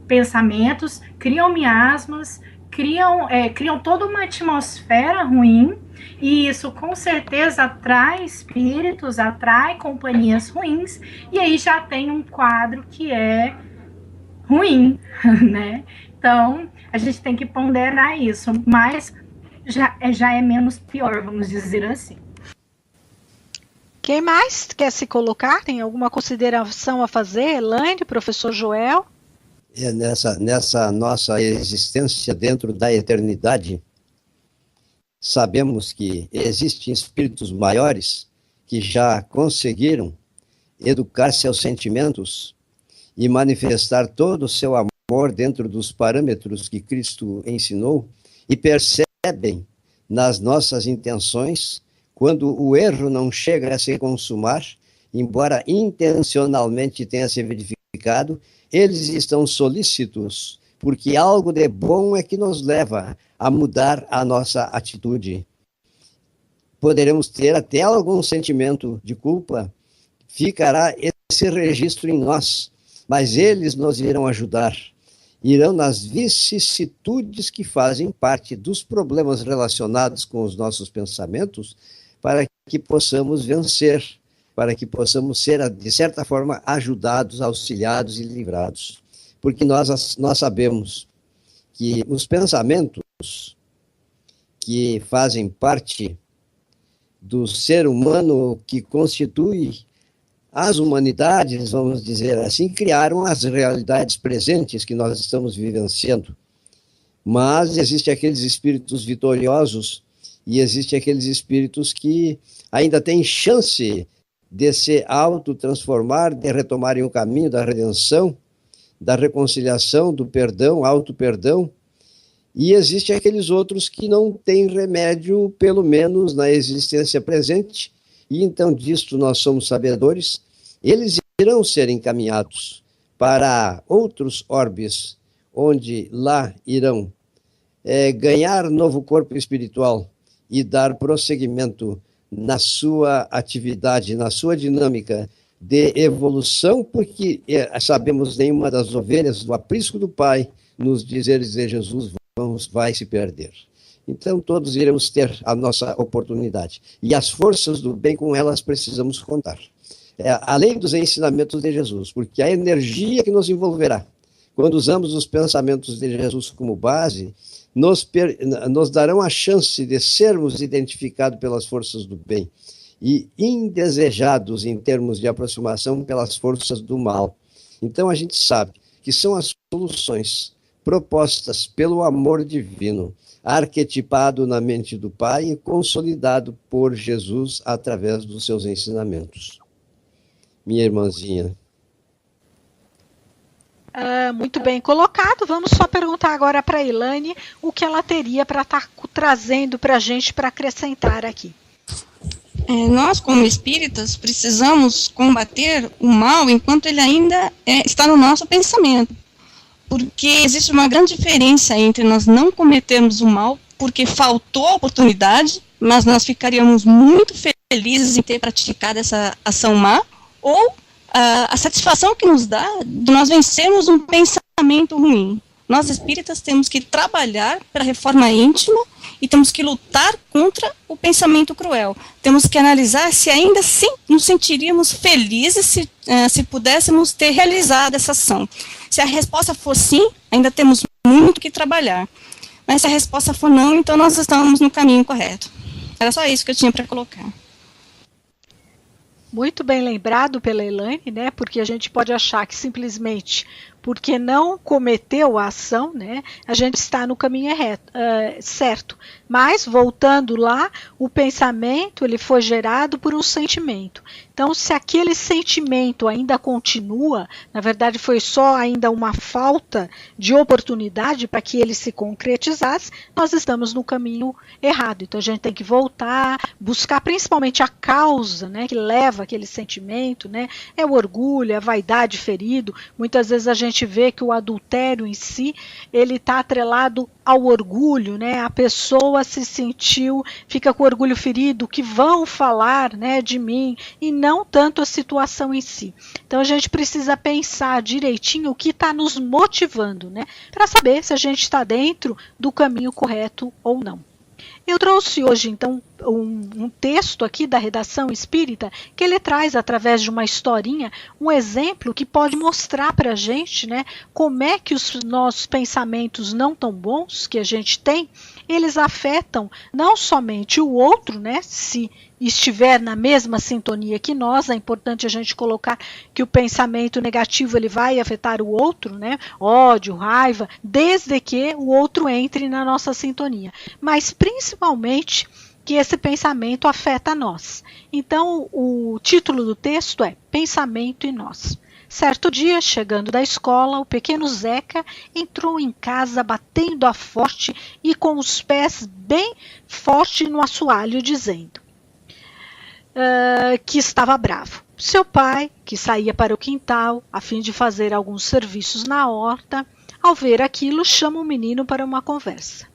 pensamentos, criam miasmas, criam toda uma atmosfera ruim, e isso com certeza atrai espíritos, atrai companhias ruins, e aí já tem um quadro que é ruim, né? Então, a gente tem que ponderar isso, mas já é menos pior, vamos dizer assim. Quem mais quer se colocar? Tem alguma consideração a fazer? Elaine, professor Joel? Nessa nossa existência dentro da eternidade, sabemos que existem espíritos maiores que já conseguiram educar seus sentimentos e manifestar todo o seu amor dentro dos parâmetros que Cristo ensinou e percebem nas nossas intenções quando o erro não chega a se consumar, embora intencionalmente tenha se verificado, eles estão solícitos, porque algo de bom é que nos leva a mudar a nossa atitude. Poderemos ter até algum sentimento de culpa, ficará esse registro em nós, mas eles nos irão ajudar, irão nas vicissitudes que fazem parte dos problemas relacionados com os nossos pensamentos, para que possamos vencer, para que possamos ser, de certa forma, ajudados, auxiliados e livrados. Porque nós sabemos que os pensamentos que fazem parte do ser humano, que constitui as humanidades, vamos dizer assim, criaram as realidades presentes que nós estamos vivenciando. Mas existem aqueles espíritos vitoriosos e existem aqueles espíritos que ainda têm chance de se autotransformar, de retomarem o caminho da redenção, da reconciliação, do perdão, auto-perdão. E existem aqueles outros que não têm remédio, pelo menos na existência presente, e então disto nós somos sabedores. Eles irão ser encaminhados para outros orbes, onde lá irão ganhar novo corpo espiritual e dar prosseguimento na sua atividade, na sua dinâmica, de evolução, porque sabemos nenhuma das ovelhas do aprisco do Pai nos dizeres de Jesus vai se perder. Então todos iremos ter a nossa oportunidade. E as forças do bem, com elas precisamos contar. Além dos ensinamentos de Jesus, porque a energia que nos envolverá, quando usamos os pensamentos de Jesus como base, nos darão a chance de sermos identificados pelas forças do bem e indesejados em termos de aproximação pelas forças do mal. Então a gente sabe que são as soluções propostas pelo amor divino, arquetipado na mente do Pai e consolidado por Jesus através dos seus ensinamentos. Minha irmãzinha. Muito bem colocado. Vamos só perguntar agora para a Elaine o que ela teria para estar trazendo para a gente para acrescentar aqui. Nós, como espíritas, precisamos combater o mal enquanto ele ainda está no nosso pensamento. Porque existe uma grande diferença entre nós não cometermos o mal porque faltou a oportunidade, mas nós ficaríamos muito felizes em ter praticado essa ação má, ou a satisfação que nos dá de nós vencermos um pensamento ruim. Nós espíritas temos que trabalhar para a reforma íntima e temos que lutar contra o pensamento cruel. Temos que analisar se ainda assim nos sentiríamos felizes se pudéssemos ter realizado essa ação. Se a resposta for sim, ainda temos muito que trabalhar. Mas se a resposta for não, então nós estamos no caminho correto. Era só isso que eu tinha para colocar. Muito bem lembrado pela Elaine, né? Porque a gente pode achar que simplesmente porque não cometeu a ação, né, a gente está no caminho certo. Mas, voltando lá, o pensamento ele foi gerado por um sentimento. Então, se aquele sentimento ainda continua, na verdade foi só ainda uma falta de oportunidade para que ele se concretizasse, nós estamos no caminho errado. Então, a gente tem que voltar, buscar principalmente a causa, né, que leva aquele sentimento, né, é o orgulho, é a vaidade ferido. Muitas vezes a gente vê que o adultério em si, ele está atrelado ao orgulho, né? A pessoa se sentiu, fica com o orgulho ferido, que vão falar, né, de mim, e não tanto a situação em si. Então a gente precisa pensar direitinho o que está nos motivando, né, para saber se a gente está dentro do caminho correto ou não. Eu trouxe hoje, então, um texto aqui da Redação Espírita, que ele traz, através de uma historinha, um exemplo que pode mostrar para a gente, né, como é que os nossos pensamentos não tão bons que a gente tem, eles afetam não somente o outro, né, se estiver na mesma sintonia que nós. É importante a gente colocar que o pensamento negativo ele vai afetar o outro, né, ódio, raiva, desde que o outro entre na nossa sintonia, mas principalmente que esse pensamento afeta nós. Então, o título do texto é Pensamento em Nós. Certo dia, chegando da escola, o pequeno Zeca entrou em casa batendo a forte e com os pés bem forte no assoalho, dizendo que estava bravo. Seu pai, que saía para o quintal a fim de fazer alguns serviços na horta, ao ver aquilo, chama o menino para uma conversa.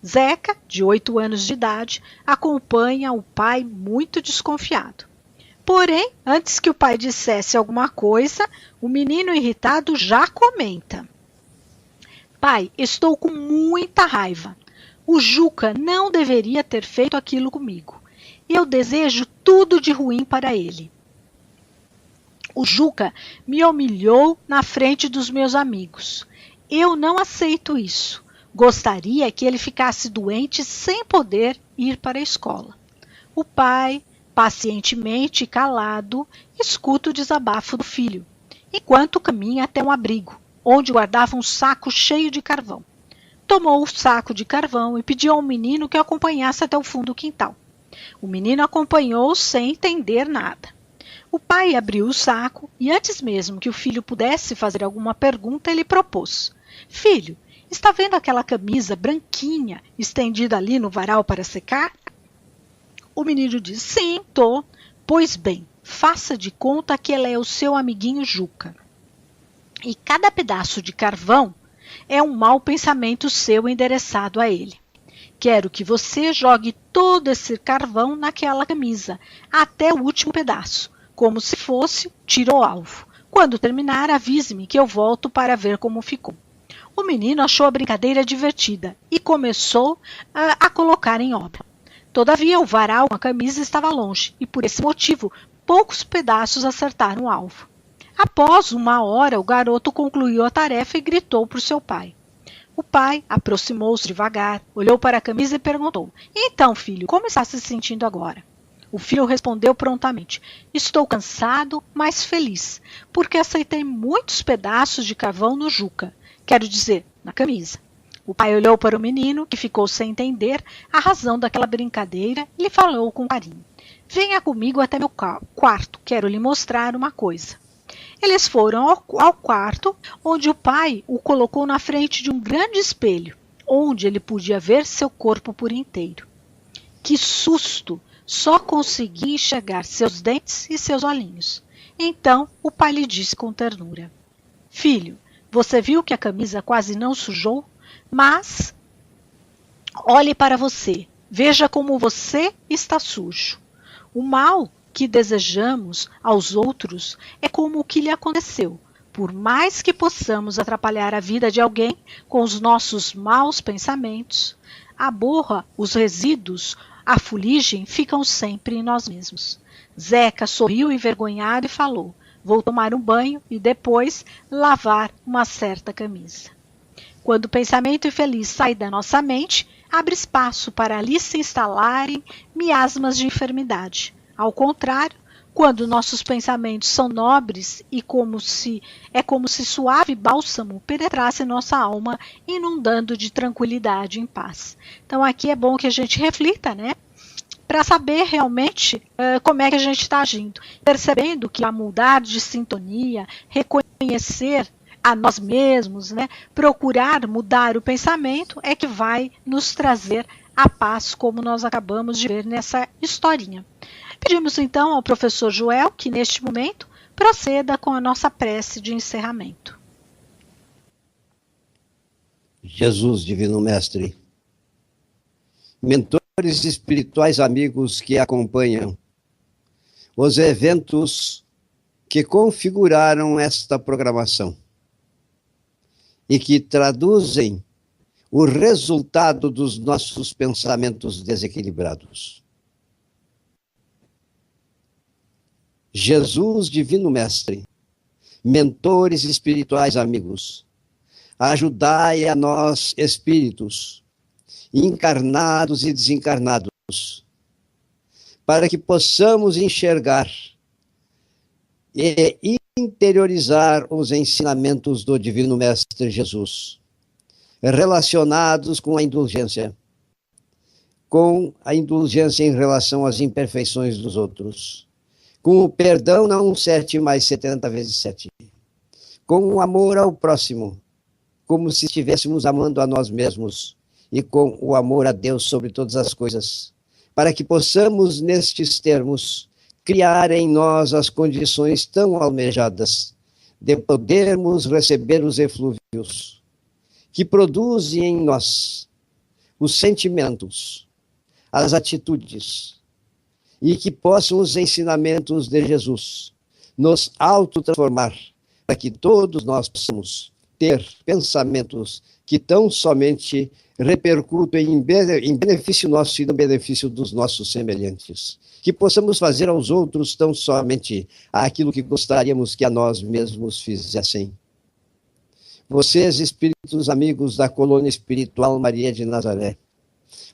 Zeca, de 8 anos de idade, acompanha o pai muito desconfiado. Porém, antes que o pai dissesse alguma coisa, o menino irritado já comenta: Pai, estou com muita raiva. O Juca não deveria ter feito aquilo comigo. Eu desejo tudo de ruim para ele. O Juca me humilhou na frente dos meus amigos. Eu não aceito isso. Gostaria que ele ficasse doente sem poder ir para a escola. O pai, pacientemente calado, escuta o desabafo do filho, enquanto caminha até um abrigo, onde guardava um saco cheio de carvão. Tomou o saco de carvão e pediu ao menino que o acompanhasse até o fundo do quintal. O menino acompanhou sem entender nada. O pai abriu o saco e, antes mesmo que o filho pudesse fazer alguma pergunta, ele propôs: Filho, está vendo aquela camisa branquinha estendida ali no varal para secar? O menino disse: Sim, tô. Pois bem, faça de conta que ela é o seu amiguinho Juca. E cada pedaço de carvão é um mau pensamento seu endereçado a ele. Quero que você jogue todo esse carvão naquela camisa, até o último pedaço, como se fosse tiro ao alvo. Quando terminar, avise-me que eu volto para ver como ficou. O menino achou a brincadeira divertida e começou a colocar em obra. Todavia, o varal com a camisa estava longe e, por esse motivo, poucos pedaços acertaram o alvo. Após 1 hora, o garoto concluiu a tarefa e gritou para o seu pai. O pai aproximou-se devagar, olhou para a camisa e perguntou: Então, filho, como está se sentindo agora? O filho respondeu prontamente: Estou cansado, mas feliz, porque aceitei muitos pedaços de carvão no Juca, quero dizer, na camisa. O pai olhou para o menino, que ficou sem entender a razão daquela brincadeira, e lhe falou com carinho: Venha comigo até meu quarto, quero lhe mostrar uma coisa. Eles foram ao quarto, onde o pai o colocou na frente de um grande espelho, onde ele podia ver seu corpo por inteiro. Que susto! Só consegui enxergar seus dentes e seus olhinhos. Então o pai lhe disse com ternura: Filho, você viu que a camisa quase não sujou? Mas olhe para você, veja como você está sujo. O mal que desejamos aos outros é como o que lhe aconteceu. Por mais que possamos atrapalhar a vida de alguém com os nossos maus pensamentos, a borra, os resíduos, a fuligem ficam sempre em nós mesmos. Zeca sorriu envergonhado e falou: Vou tomar um banho e depois lavar uma certa camisa. Quando o pensamento infeliz sai da nossa mente, abre espaço para ali se instalarem miasmas de enfermidade. Ao contrário, quando nossos pensamentos são nobres e como se suave bálsamo penetrasse nossa alma, inundando de tranquilidade e paz. Então aqui é bom que a gente reflita, né? Para saber realmente como é que a gente está agindo. Percebendo que a mudar de sintonia, reconhecer a nós mesmos, né? Procurar mudar o pensamento é que vai nos trazer a paz, como nós acabamos de ver nessa historinha. Pedimos então ao professor Joel que neste momento proceda com a nossa prece de encerramento. Jesus, Divino Mestre, mentores espirituais amigos que acompanham os eventos que configuraram esta programação e que traduzem o resultado dos nossos pensamentos desequilibrados. Jesus, Divino Mestre, mentores espirituais amigos, ajudai a nós, espíritos, encarnados e desencarnados, para que possamos enxergar e interiorizar os ensinamentos do Divino Mestre Jesus, relacionados com a indulgência em relação às imperfeições dos outros, com o perdão não 7 mais 70 vezes 7, com o amor ao próximo, como se estivéssemos amando a nós mesmos, e com o amor a Deus sobre todas as coisas, para que possamos, nestes termos, criar em nós as condições tão almejadas de podermos receber os eflúvios que produzem em nós os sentimentos, as atitudes, e que possam os ensinamentos de Jesus nos autotransformar, para que todos nós possamos ter pensamentos que tão somente repercutem em benefício nosso e no benefício dos nossos semelhantes. Que possamos fazer aos outros tão somente aquilo que gostaríamos que a nós mesmos fizessem. Vocês, espíritos amigos da colônia espiritual Maria de Nazaré,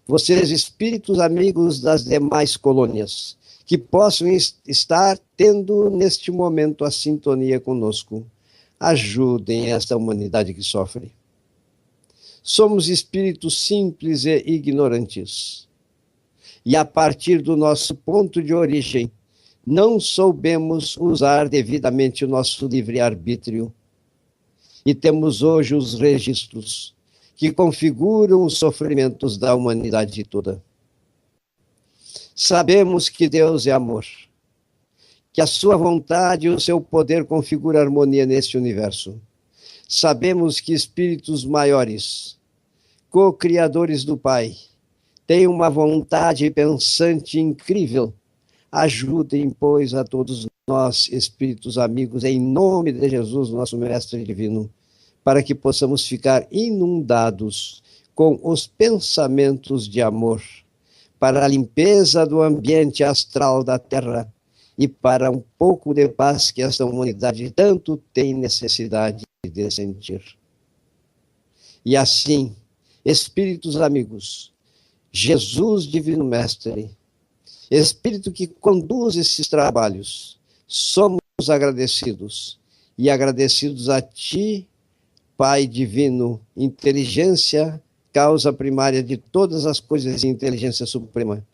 vocês, espíritos amigos das demais colônias, que possam estar tendo neste momento a sintonia conosco, ajudem esta humanidade que sofre. Somos espíritos simples e ignorantes. E a partir do nosso ponto de origem, não soubemos usar devidamente o nosso livre-arbítrio. E temos hoje os registros que configuram os sofrimentos da humanidade toda. Sabemos que Deus é amor, que a sua vontade e o seu poder configuram harmonia neste universo. Sabemos que espíritos maiores, co-criadores do Pai, têm uma vontade pensante incrível. Ajudem, pois, a todos nós, espíritos amigos, em nome de Jesus, nosso Mestre Divino, para que possamos ficar inundados com os pensamentos de amor, para a limpeza do ambiente astral da Terra e para um pouco de paz que esta humanidade tanto tem necessidade de sentir. E assim, espíritos amigos, Jesus Divino Mestre, Espírito que conduz esses trabalhos, somos agradecidos e agradecidos a Ti, Pai Divino, inteligência, causa primária de todas as coisas e inteligência suprema.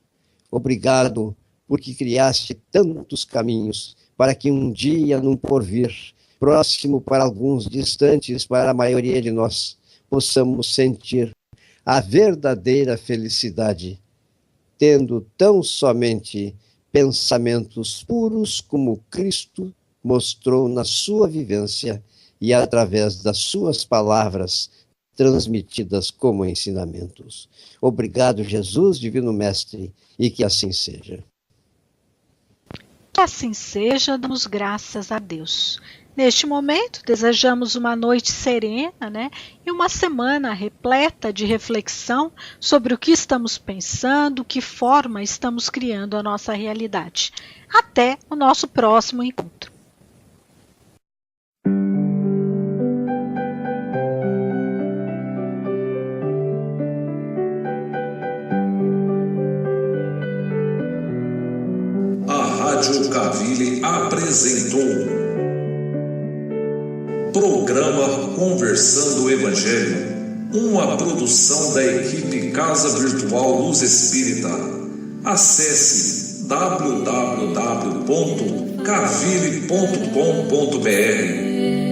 Obrigado, porque criaste tantos caminhos para que um dia, num porvir, próximo para alguns, distantes para a maioria de nós, possamos sentir a verdadeira felicidade, tendo tão somente pensamentos puros como Cristo mostrou na sua vivência e através das suas palavras transmitidas como ensinamentos. Obrigado, Jesus, Divino Mestre, e que assim seja. Que assim seja, damos graças a Deus. Neste momento, desejamos uma noite serena, e uma semana repleta de reflexão sobre o que estamos pensando, que forma estamos criando a nossa realidade. Até o nosso próximo encontro. Rádio Cavili apresentou Programa Conversando o Evangelho, uma produção da equipe Casa Virtual Luz Espírita. Acesse www.cavili.com.br.